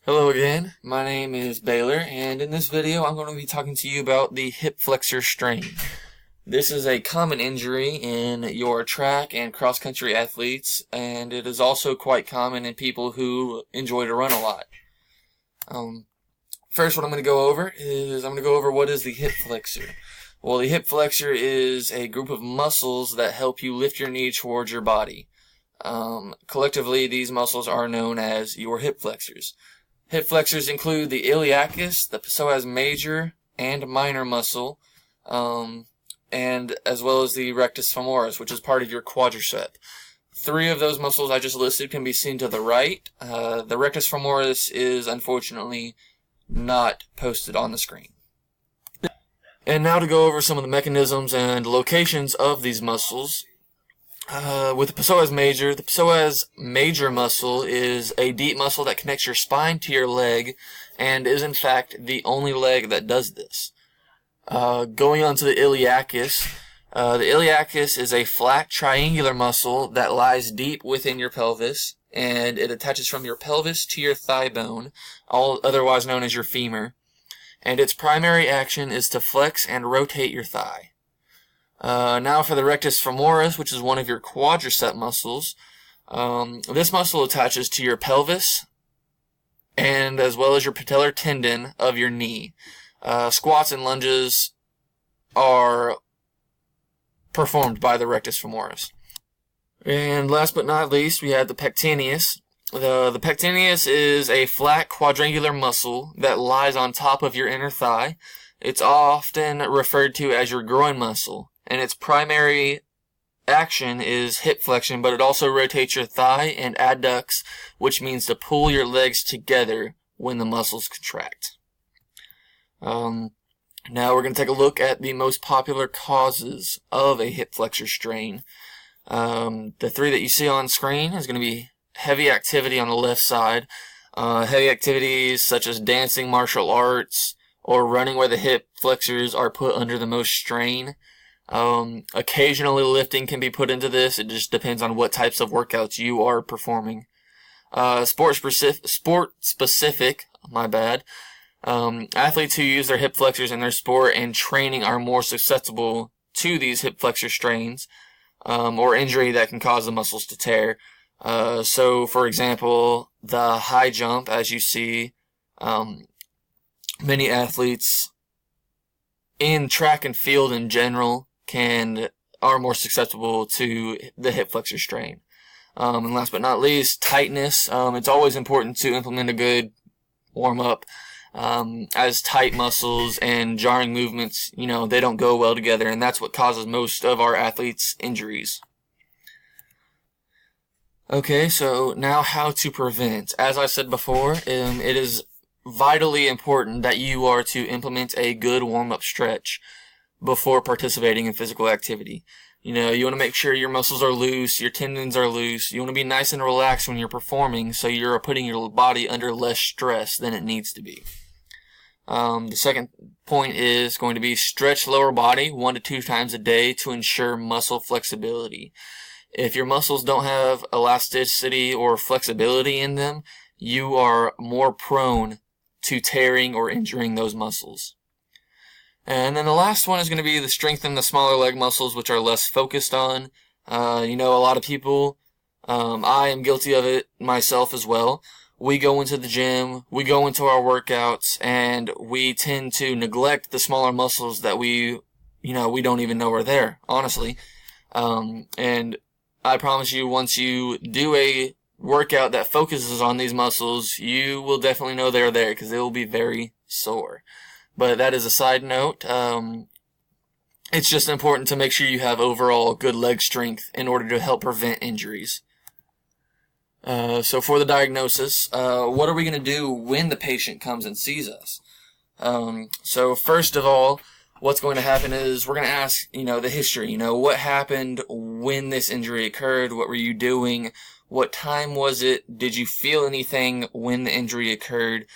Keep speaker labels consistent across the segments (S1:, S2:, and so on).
S1: Hello again, my name is Baylor, and in this video I'm going to be talking to you about the hip flexor strain. This is a common injury in your track and cross-country athletes, and it is also quite common in people who enjoy to run a lot. First, what I'm going to go over is what is the hip flexor. Well, the hip flexor is a group of muscles that help you lift your knee towards your body. Collectively, these muscles are known as your hip flexors. Hip flexors include the iliacus, the psoas major and minor muscle, and as well as the rectus femoris, which is part of your quadricep. Three of those muscles I just listed can be seen to the right. The rectus femoris is unfortunately not posted on the screen. And now to go over some of the mechanisms and locations of these muscles. With the psoas major muscle is a deep muscle that connects your spine to your leg and is in fact the only leg that does this. Going on to the iliacus is a flat triangular muscle that lies deep within your pelvis, and it attaches from your pelvis to your thigh bone, otherwise known as your femur, and its primary action is to flex and rotate your thigh. Now for the rectus femoris, which is one of your quadricep muscles. This muscle attaches to your pelvis and as well as your patellar tendon of your knee. Squats and lunges are performed by the rectus femoris. And last but not least, we have the pectineus. The pectineus is a flat quadrangular muscle that lies on top of your inner thigh. It's often referred to as your groin muscle, and its primary action is hip flexion, but it also rotates your thigh and adducts, which means to pull your legs together when the muscles contract. Now we're going to take a look at the most popular causes of a hip flexor strain. The three that you see on screen is going to be heavy activity on the left side, heavy activities such as dancing, martial arts, or running where the hip flexors are put under the most strain. Occasionally lifting can be put into this. It just depends on what types of workouts you are performing. Sport specific, athletes who use their hip flexors in their sport and training are more susceptible to these hip flexor strains, or injury that can cause the muscles to tear. So for example, the high jump, as you see, many athletes in track and field in general are more susceptible to the hip flexor strain. And last but not least, tightness. It's always important to implement a good warm-up, as tight muscles and jarring movements, they don't go well together, and that's what causes most of our athletes' injuries. Okay, so now how to prevent. As I said before, it is vitally important that you are to implement a good warm-up stretch before participating in physical activity. You want to make sure your muscles are loose, your tendons are loose. You want to be nice and relaxed when you're performing, so you're putting your body under less stress than it needs to be. The second point is going to be stretch lower body 1 to 2 times a day to ensure muscle flexibility. If your muscles don't have elasticity or flexibility in them, you are more prone to tearing or injuring those muscles. And then the last one is going to be to strengthen the smaller leg muscles, which are less focused on. A lot of people, I am guilty of it myself as well. We go into the gym, we go into our workouts, and we tend to neglect the smaller muscles that we don't even know are there, honestly. And I promise you, once you do a workout that focuses on these muscles, you will definitely know they're there because they will be very sore. But that is a side note. It's just important to make sure you have overall good leg strength in order to help prevent injuries. So for the diagnosis, what are we going to do when the patient comes and sees us? So first of all, what's going to happen is we're going to ask, the history. What happened when this injury occurred? What were you doing? What time was it? Did you feel anything when the injury occurred?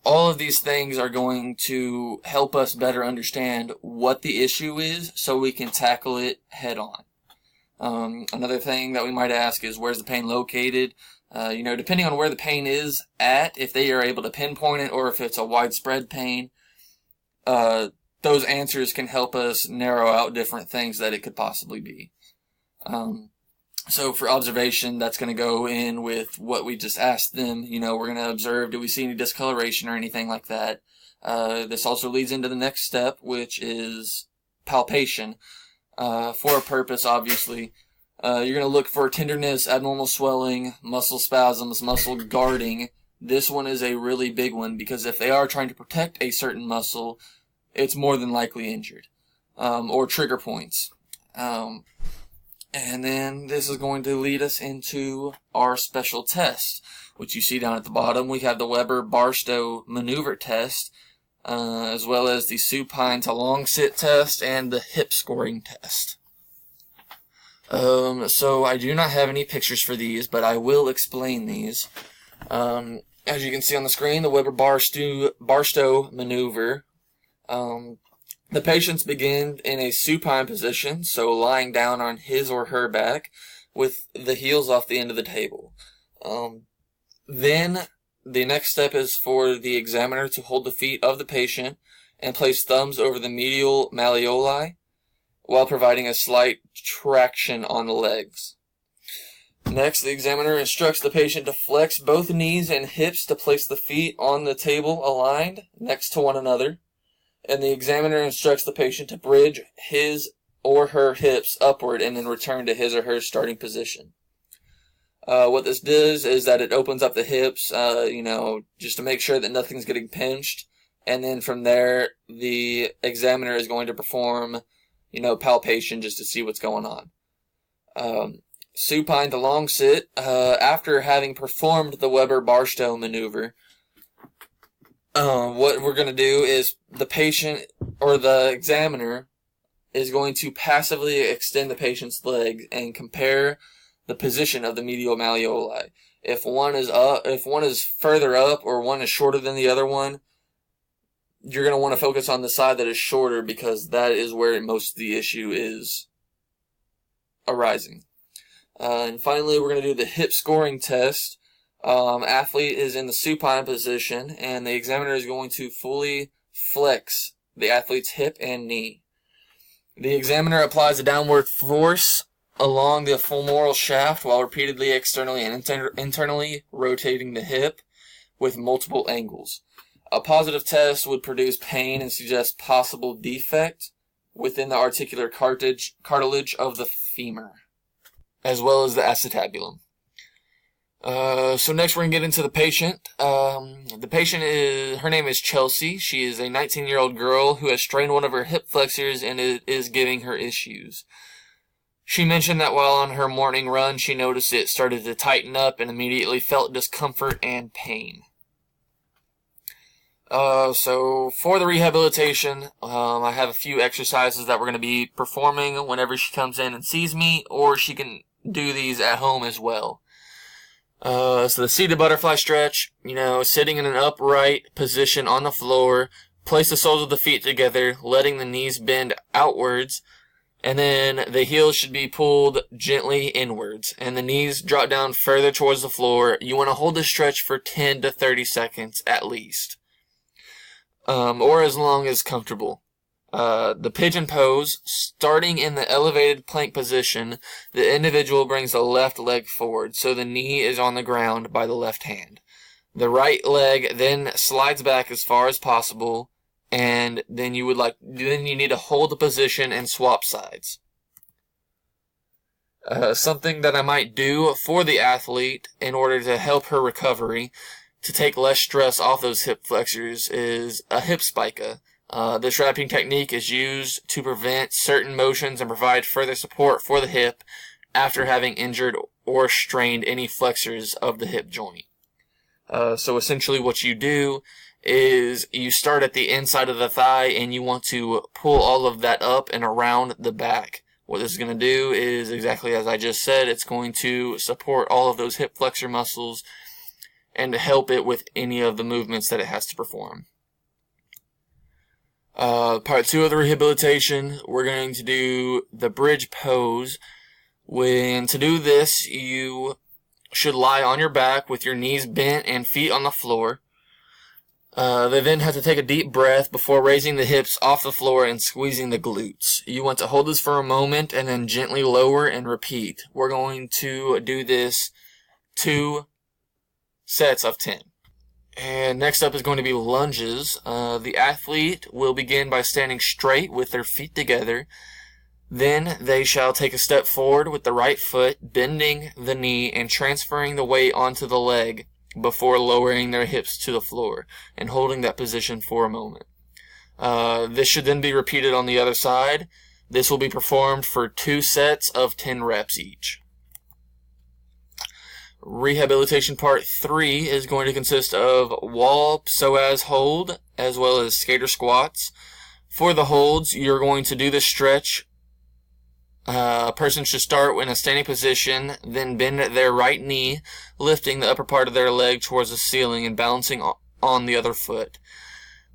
S1: All of these things are going to help us better understand what the issue is so we can tackle it head on. Another thing that we might ask is, where's the pain located? Depending on where the pain is at, if they are able to pinpoint it or if it's a widespread pain, those answers can help us narrow out different things that it could possibly be. So for observation, that's going to go in with what we just asked them. We're going to observe, do we see any discoloration or anything like that? This also leads into the next step, which is palpation. For a purpose, obviously. You're going to look for tenderness, abnormal swelling, muscle spasms, muscle guarding. This one is a really big one because if they are trying to protect a certain muscle, it's more than likely injured. Or trigger points. And then this is going to lead us into our special test, which you see down at the bottom. We have the Weber-Barstow maneuver test, as well as the supine to long sit test and the hip scoring test. So I do not have any pictures for these, but I will explain these. As you can see on the screen, the Weber-Barstow maneuver. The patients begin in a supine position, so lying down on his or her back with the heels off the end of the table. Then the next step is for the examiner to hold the feet of the patient and place thumbs over the medial malleoli while providing a slight traction on the legs. Next, the examiner instructs the patient to flex both knees and hips to place the feet on the table aligned next to one another. And the examiner instructs the patient to bridge his or her hips upward and then return to his or her starting position. What this does is that it opens up the hips, just to make sure that nothing's getting pinched. And then from there, the examiner is going to perform, palpation just to see what's going on. Supine to long sit, after having performed the Weber-Barstow maneuver, what we're going to do is the patient or the examiner is going to passively extend the patient's legs and compare the position of the medial malleoli. If one is further up or one is shorter than the other one, you're going to want to focus on the side that is shorter because that is where most of the issue is arising. And finally, we're going to do the hip scoring test. Athlete is in the supine position, and the examiner is going to fully flex the athlete's hip and knee. The examiner applies a downward force along the femoral shaft while repeatedly externally and internally rotating the hip with multiple angles. A positive test would produce pain and suggest possible defect within the articular cartilage of the femur, as well as the acetabulum. So next we're going to get into the patient. The patient her name is Chelsea. She is a 19-year-old girl who has strained one of her hip flexors and it is giving her issues. She mentioned that while on her morning run, she noticed it started to tighten up and immediately felt discomfort and pain. So for the rehabilitation, I have a few exercises that we're going to be performing whenever she comes in and sees me, or she can do these at home as well. So the seated butterfly stretch, sitting in an upright position on the floor, place the soles of the feet together, letting the knees bend outwards, and then the heels should be pulled gently inwards, and the knees drop down further towards the floor. You want to hold the stretch for 10 to 30 seconds at least, or as long as comfortable. The pigeon pose, starting in the elevated plank position, the individual brings the left leg forward, so the knee is on the ground by the left hand. The right leg then slides back as far as possible, and then you need to hold the position and swap sides. Something that I might do for the athlete in order to help her recovery, to take less stress off those hip flexors, is a hip spica. This wrapping technique is used to prevent certain motions and provide further support for the hip after having injured or strained any flexors of the hip joint. So essentially what you do is you start at the inside of the thigh and you want to pull all of that up and around the back. What this is going to do is exactly as I just said. It's going to support all of those hip flexor muscles and to help it with any of the movements that it has to perform. Part 2 of the rehabilitation, we're going to do the bridge pose. To do this, you should lie on your back with your knees bent and feet on the floor. They then have to take a deep breath before raising the hips off the floor and squeezing the glutes. You want to hold this for a moment and then gently lower and repeat. We're going to do this 2 sets of 10. And next up is going to be lunges. The athlete will begin by standing straight with their feet together. Then they shall take a step forward with the right foot, bending the knee and transferring the weight onto the leg before lowering their hips to the floor and holding that position for a moment. This should then be repeated on the other side. This will be performed for 2 sets of 10 reps each. Rehabilitation part 3 is going to consist of wall psoas hold as well as skater squats. For the holds, you're going to do the stretch. A person should start in a standing position, then bend their right knee, lifting the upper part of their leg towards the ceiling and balancing on the other foot.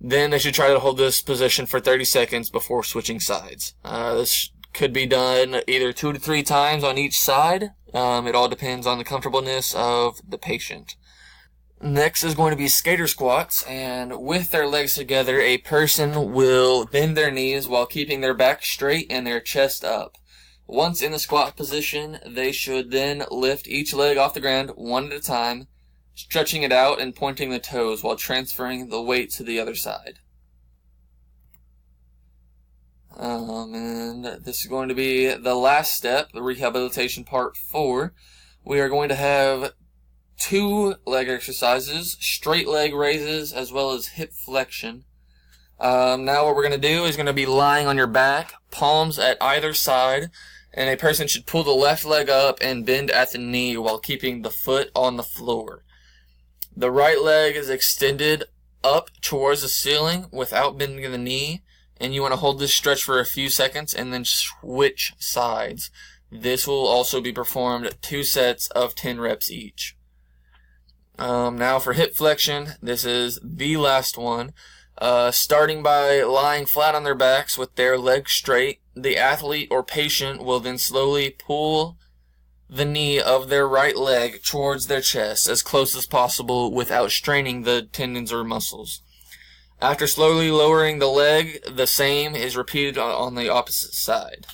S1: Then they should try to hold this position for 30 seconds before switching sides. This could be done either 2 to 3 times on each side. It all depends on the comfortableness of the patient. Next is going to be skater squats, and with their legs together, a person will bend their knees while keeping their back straight and their chest up. Once in the squat position, they should then lift each leg off the ground one at a time, stretching it out and pointing the toes while transferring the weight to the other side. And this is going to be the last step, the rehabilitation part 4. We are going to have 2 leg exercises, straight leg raises, as well as hip flexion. Now what we're going to do is going to be lying on your back, palms at either side, and a person should pull the left leg up and bend at the knee while keeping the foot on the floor. The right leg is extended up towards the ceiling without bending the knee, and you want to hold this stretch for a few seconds and then switch sides. This will also be performed 2 sets of 10 reps each. Now for hip flexion, this is the last one. Starting by lying flat on their backs with their legs straight, the athlete or patient will then slowly pull the knee of their right leg towards their chest as close as possible without straining the tendons or muscles. After slowly lowering the leg, the same is repeated on the opposite side.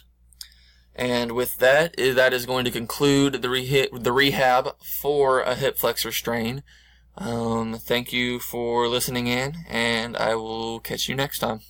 S1: And with that is going to conclude the rehab for a hip flexor strain. Thank you for listening in, and I will catch you next time.